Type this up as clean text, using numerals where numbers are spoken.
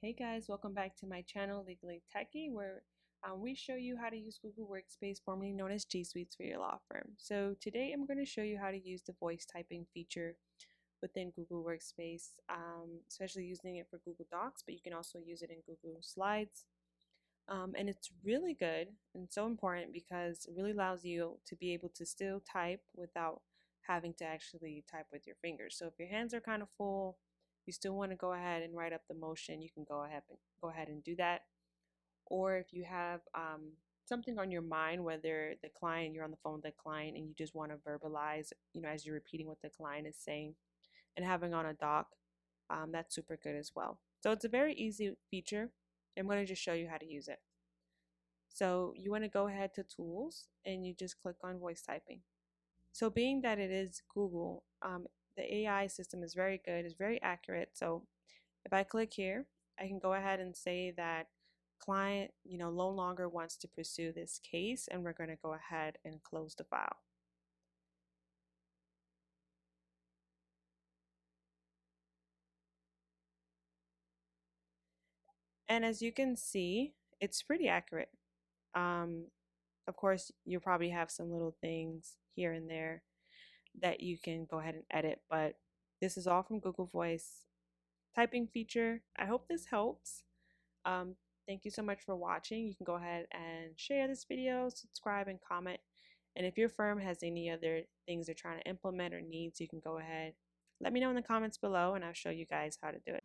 Hey guys, welcome back to my channel, Legally Techie, where we show you how to use Google Workspace, formerly known as G Suite, for your law firm. So today I'm going to show you how to use the voice typing feature within Google Workspace, especially using it for Google Docs, but you can also use it in Google Slides. And it's really good and so important because it really allows you to be able to still type without having to actually type with your fingers. So if your hands are kind of full, you still want to go ahead and write up the motion, you can go ahead and do that. Or if you have something on your mind, whether the client, you're on the phone with the client and you just want to verbalize, as you're repeating what the client is saying, and having on a doc, that's super good as well. So it's a very easy feature. I'm going to just show you how to use it. So you want to go ahead to tools and you just click on voice typing. So being that it is Google, the AI system is very good, it's very accurate. So if I click here, I can go ahead and say that client, no longer wants to pursue this case, and we're going to go ahead and close the file. And as you can see, it's pretty accurate. Of course, you probably have some little things here and there that you can go ahead and edit, but this is all from Google Voice typing feature. I hope this helps. Thank you so much for watching. You can go ahead and share this video, subscribe, and comment. And if your firm has any other things they're trying to implement or needs, you can go ahead, let me know in the comments below, and I'll show you guys how to do it.